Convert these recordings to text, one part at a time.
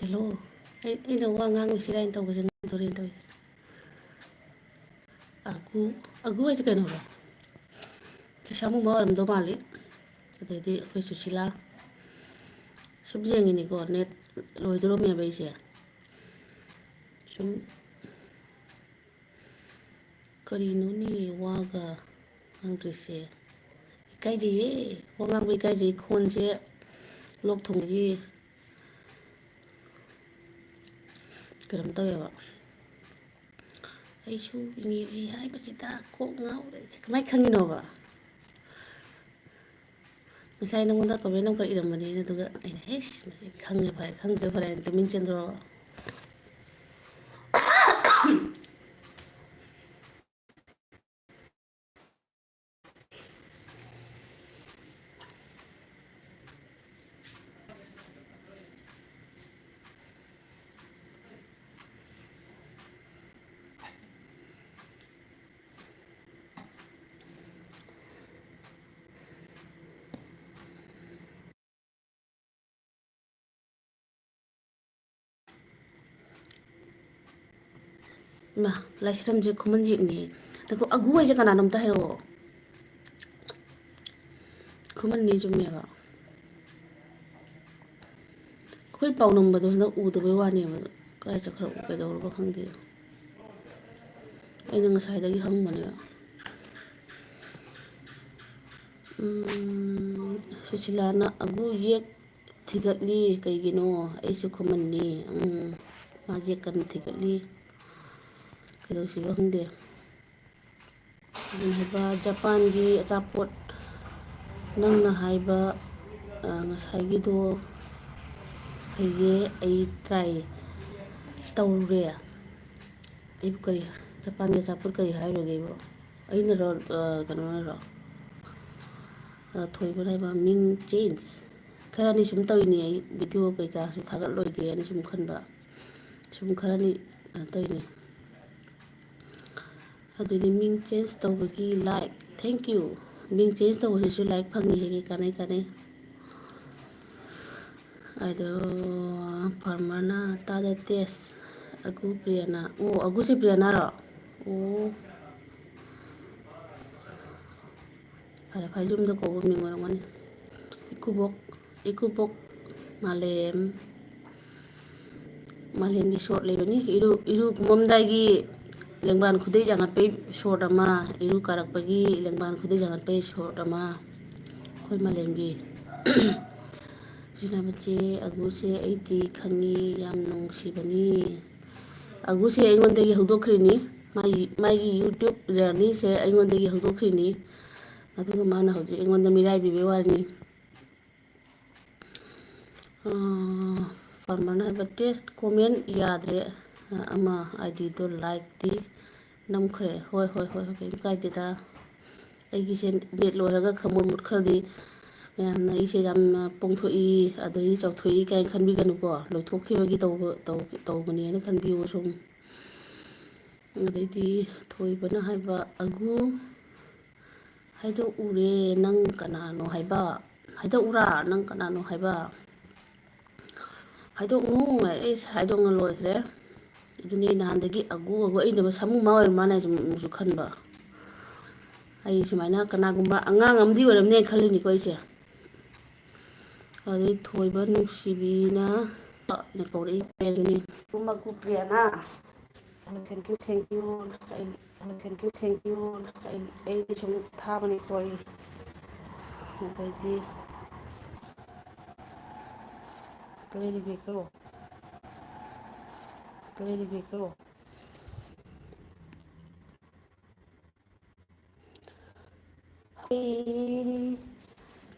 hello ꯑꯩꯅ ꯋꯥ ꯉꯥꯡꯕꯁꯤꯔꯥꯏꯅ ꯇꯧꯕꯁꯦ ꯉꯥꯡꯗꯣꯔꯦꯅ ꯇꯧꯋꯤ ꯑꯒꯨ ꯍꯥꯏꯁꯦ ꯀꯩꯅꯣꯔꯣ ꯁꯥꯃꯨꯃ ꯑꯣꯏꯔꯝꯗꯧ ꯃꯥꯜꯂꯤ ꯑꯗꯩꯗꯤ ꯑꯩꯈꯣꯏ ꯁꯨꯁꯤꯂꯥ ꯁꯨꯝ ꯌꯦꯡꯉꯤꯅꯤꯀꯣ ꯅꯦꯠ ꯂꯣꯏꯗꯣꯔꯝꯃꯦꯕ ꯑꯩꯁꯦ ꯁꯨꯝ ꯀꯔꯤꯅꯣꯅꯦ ꯋꯥꯒ ꯉꯥꯡꯗ꯭ꯔꯤꯁꯦ ꯏꯀꯥꯏꯖꯩꯌꯦ ꯋꯥ ꯉꯥꯡꯕ ꯏꯀꯥꯏꯖꯩ ꯈꯣꯟꯁꯦ ꯂꯣꯛ ꯊꯨꯡꯕꯒꯤ ꯀꯩꯅꯣꯝ ꯇꯧꯋꯦꯕ ꯑꯩꯁꯨ ꯏꯪꯉꯦꯂꯤ ꯍꯥꯏꯕꯁꯤꯗ ꯀꯣꯛ ꯉꯥꯎꯔꯦ ꯀꯃꯥꯏꯅ ꯈꯪꯉꯤꯅꯣꯕ ꯉꯁꯥꯏ ꯅꯉꯣꯟꯗ ꯀꯃꯦꯟ ꯑꯃꯈꯛ ꯏꯔꯝꯕꯅꯤ ꯑꯗꯨꯒ ꯑꯩꯅ ꯍꯦꯁ ꯃꯁꯤ ꯈꯪꯉꯦ ꯐꯔꯦ ꯈꯪꯗ꯭ꯔꯦ ꯐꯔꯦ ꯍꯥꯏꯅ ꯇꯨꯃꯤꯟ ꯆꯦꯟꯗꯣꯔꯕ ꯏꯃꯥ ꯂꯥꯏꯁ꯭ꯔꯝꯁꯦ ꯈꯨꯃꯟ ꯌꯦꯛꯅꯤ ꯑꯗꯣ ꯑꯒꯨ ꯍꯥꯏꯁꯦ ꯀꯅꯥꯅꯣ ꯑꯝꯇ ꯍꯥꯏꯔꯛꯑꯣ ꯈꯨꯃꯟꯅꯤ ꯆꯨꯝꯃꯦꯕ ꯑꯩꯈꯣꯏ ꯄꯥꯎꯅꯝꯕꯗꯣ ꯍꯟꯗꯛ ꯎꯗꯕꯩ ꯋꯥꯅꯦꯕ ꯀꯥꯏ ꯆꯠꯈ꯭ꯔꯕ ꯀꯩꯗꯧꯔꯕ ꯈꯪꯗꯦ ꯑꯩꯅ ꯉꯁꯥꯏꯗꯒꯤ ꯍꯪꯕꯅꯦꯕ ꯁꯨꯁꯤꯂꯥꯅ ꯑꯒꯨ ꯌꯦꯛ ꯊꯤꯒꯠꯂꯤ ꯀꯩꯒꯤꯅꯣ ꯑꯩꯁꯨ ꯈꯨꯃꯟꯅꯤ ꯃꯥ ꯌꯦꯛ ꯀꯟꯅ ꯊꯤꯒꯠꯂꯤ ꯀꯩꯗꯧꯁꯤꯕ ꯈꯪꯗꯦ ꯍꯥꯏꯕ ꯖꯄꯥꯟꯒꯤ ꯑꯆꯥꯄꯣꯠ ꯅꯪꯅ ꯍꯥꯏꯕ ꯉꯁꯥꯏꯒꯤꯗꯣ ꯐꯩꯌꯦ ꯑꯩ ꯇ꯭ꯔꯥꯏ ꯇꯧꯔꯨꯔꯦ ꯑꯩꯕꯨ ꯀꯔꯤ ꯖꯄꯥꯟꯒꯤ ꯑꯆꯥꯄꯣꯠ ꯀꯔꯤ ꯍꯥꯏꯔꯨꯒꯦꯕꯣ ꯑꯩꯅꯔꯣ ꯀꯩꯅꯣꯅꯔꯣ ꯊꯣꯏꯕꯅ ꯍꯥꯏꯕ ꯃꯤꯡ ꯆꯦꯟꯖ ꯈꯔꯅꯤ ꯁꯨꯝ ꯇꯧꯔꯤꯅꯦ ꯑꯩ ꯚꯤꯗꯤꯑꯣ ꯀꯩꯀꯥꯁꯨ ꯊꯥꯒꯠꯂꯣꯏꯒꯦꯅ ꯁꯨꯝ ꯈꯟꯕ ꯁꯨꯝ ꯈꯔꯅꯤ ꯇꯧꯔꯤꯅꯤ ꯑꯗꯨꯗꯤ ꯃꯤꯡ ꯆꯦꯟꯖ ꯇꯧꯕꯒꯤ ꯂꯥꯏꯛ ꯊꯦꯡꯀ꯭ꯌꯨ ꯃꯤꯡ ꯆꯦꯟꯖ ꯇꯧꯕꯁꯤꯁꯨ ꯂꯥꯏꯛ ꯐꯪꯉꯤ ꯍꯦꯒꯦ ꯀꯥꯟꯅꯩ ꯀꯥꯟꯅꯩ ꯑꯗꯣ ꯐꯥꯔꯃꯔꯅ ꯇꯥꯗ ꯇꯦꯁ ꯑꯒꯨ ꯄ꯭ꯔꯤꯌꯥꯅ ꯑꯣ ꯑꯒꯨꯁꯤ ꯄ꯭ꯔꯤꯌꯥꯅꯔꯣ ꯑꯣ ꯐꯔꯦ ꯐꯔꯦ ꯌꯨꯝꯗ ꯀꯧꯕ ꯃꯤꯡ ꯑꯣꯏꯔꯝꯒꯅꯤ ꯏꯀꯨꯕꯣꯛ ꯏꯀꯨꯕꯣꯛ ꯃꯥꯂꯦꯝ ꯃꯥꯂꯦꯝꯒꯤ ꯁꯣꯔꯠ ꯂꯩꯕꯅꯤ ꯏꯔꯨ ꯀꯨꯝꯃꯝꯗꯥꯏꯒꯤ ꯂꯦꯡꯕꯥꯟ ꯈꯨꯗꯩ ꯌꯥꯡꯈꯠꯄꯩ ꯁꯣꯔꯠ ꯑꯃ ꯏꯔꯨ ꯀꯥꯔꯛꯄꯒꯤ ꯂꯦꯡꯕꯥꯟ ꯈꯨꯗꯩ ꯌꯥꯡꯈꯠꯄꯩ ꯁꯣꯔꯠ ꯑꯃ ꯑꯩꯈꯣꯏ ꯃꯥꯂꯦꯝꯒꯤ ꯃꯆꯦ ꯑꯒꯨꯁꯦ ꯑꯩꯗꯤ ꯈꯪꯉꯤ ꯌꯥꯝ ꯅꯨꯡꯁꯤꯕꯅꯤ ꯑꯒꯨꯁꯦ ꯑꯩꯉꯣꯟꯗꯒꯤ ꯍꯧꯗꯣꯛꯈ꯭ꯔꯤꯅꯤ ꯃꯥꯒꯤ ꯌꯨꯇ꯭ꯌꯨꯞ ꯖꯔꯅꯤꯁꯦ ꯑꯩꯉꯣꯟꯗꯒꯤ ꯍꯧꯗꯣꯛꯈ꯭ꯔꯤꯅꯤ ꯑꯗꯨꯒ ꯃꯥꯅ ꯍꯧꯖꯤꯛ ꯑꯩꯉꯣꯟꯗ ꯃꯤꯔꯥꯏꯕꯤꯕꯩ ꯋꯥꯔꯤꯅꯤ ꯐꯥꯔꯃꯔꯅ ꯍꯥꯏꯕ ꯇꯦꯁ ꯀꯣꯃꯦꯟ ꯌꯥꯗ꯭ꯔꯦ ꯑꯃ ꯑꯥꯏꯗꯤꯗꯣ ꯂꯥꯏꯛꯇꯤ ꯅꯝꯈ꯭ꯔꯦ ꯍꯣꯏ ꯍꯣꯏ ꯍꯣꯏ ꯍꯣꯏ ꯀꯩꯝ ꯀꯥꯏꯗꯦꯗ ꯑꯩꯒꯤꯁꯦ ꯅꯦꯠ ꯂꯣꯏꯔꯒ ꯈꯃꯣꯠ ꯃꯨꯠꯈ꯭ꯔꯗꯤ ꯃꯌꯥꯝꯅ ꯑꯩꯁꯦ ꯌꯥꯝꯅ ꯄꯣꯡꯊꯣꯛꯏ ꯑꯗꯒꯤ ꯆꯥꯎꯊꯣꯛꯏ ꯀꯥꯏꯅ ꯈꯟꯕꯤꯒꯅꯨꯀꯣ ꯂꯣꯏꯊꯣꯛꯈꯤꯕꯒꯤ ꯇꯧꯕꯅꯦꯅ ꯈꯟꯕꯤꯌꯨ ꯁꯨꯝ ꯑꯗꯩꯗꯤ ꯊꯣꯏꯕꯅ ꯍꯥꯏꯕ ꯑꯒꯨ ꯍꯥꯏꯗꯣꯛꯎꯔꯦ ꯅꯪ ꯀꯅꯥꯅꯣ ꯍꯥꯏꯕ ꯍꯥꯏꯗꯣꯛꯎꯔꯥ ꯅꯪ ꯀꯅꯥꯅꯣ ꯍꯥꯏꯕ ꯍꯥꯏꯗꯣꯛꯅꯨ ꯑꯩꯁ ꯍꯥꯏꯗꯣꯛꯅ ꯂꯣꯏꯈ꯭ꯔꯦ ꯑꯗꯨꯅꯤ ꯅꯍꯥꯟꯗꯒꯤ ꯑꯒꯨ ꯑꯩꯅꯕꯨ ꯁꯥꯃꯨ ꯃꯥ ꯑꯣꯏꯔ ꯃꯥꯅ ꯁꯨꯝꯁꯨ ꯈꯟꯕ ꯑꯩ ꯁꯨꯃꯥꯏꯅ ꯀꯅꯥꯒꯨꯝꯕ ꯑꯉꯥꯡ ꯑꯃꯗꯤ ꯑꯣꯏꯔꯝꯅꯦ ꯈꯜꯂꯤꯅꯤꯀꯣ ꯑꯩꯁꯦ ꯑꯗꯩ ꯊꯣꯏꯕ ꯅꯨꯡꯁꯤꯕꯤꯅ ꯀꯧꯔꯛꯏ ꯑꯗꯨꯅꯤ ꯃꯀꯨ ꯄ꯭ꯔꯤꯌꯥꯅ ꯊꯦꯡꯀ꯭ꯌꯨ ꯊꯦꯡꯀ꯭ꯌꯨ ꯊꯦꯡꯀ꯭ꯌꯨ ꯊꯦꯡꯀ꯭ꯌꯨ ꯑꯩꯗꯤ ꯁꯨꯝ ꯊꯥꯕꯅꯤꯀꯣ ꯑꯩ ꯑꯗꯩꯗꯤ ꯀꯔꯤꯕꯦꯛꯀꯔꯣ ꯀꯔꯤꯕꯦꯛꯀꯔꯣ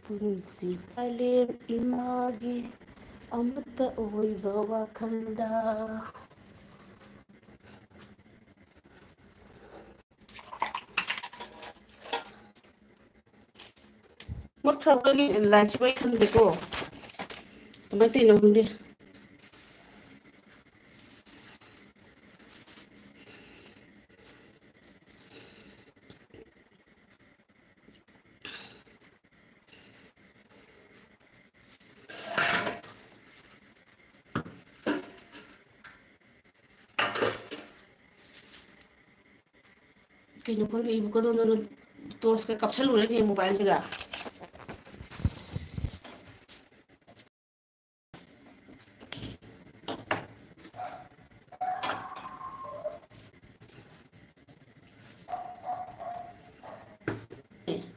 ꯄꯨꯟꯁꯤ ꯄꯔꯦꯝ ꯏꯃꯥꯒꯤ ꯑꯃꯠꯇ ꯑꯣꯏꯕ ꯋꯥꯈꯜꯗ ꯃꯨꯠꯈ꯭ꯔꯕꯒꯤ ꯂꯥꯏꯐꯁꯨ ꯑꯩ ꯈꯪꯗꯦꯀꯣ ꯀꯃꯥꯏꯅ ꯇꯧꯔꯤꯅꯣ ꯈꯪꯗꯦ ꯀꯩꯅꯣ ꯈꯪꯗꯦ ꯏꯕꯨ ꯀꯗꯣꯝꯗꯅꯣ ꯇꯣꯁꯀ ꯀꯥꯞꯁꯜꯂꯨꯔꯅꯦ ꯃꯣꯕꯥꯏꯜꯁꯤꯒ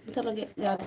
ꯃꯨꯊꯠꯂꯒꯦ ꯌꯥꯗ꯭ꯔꯦ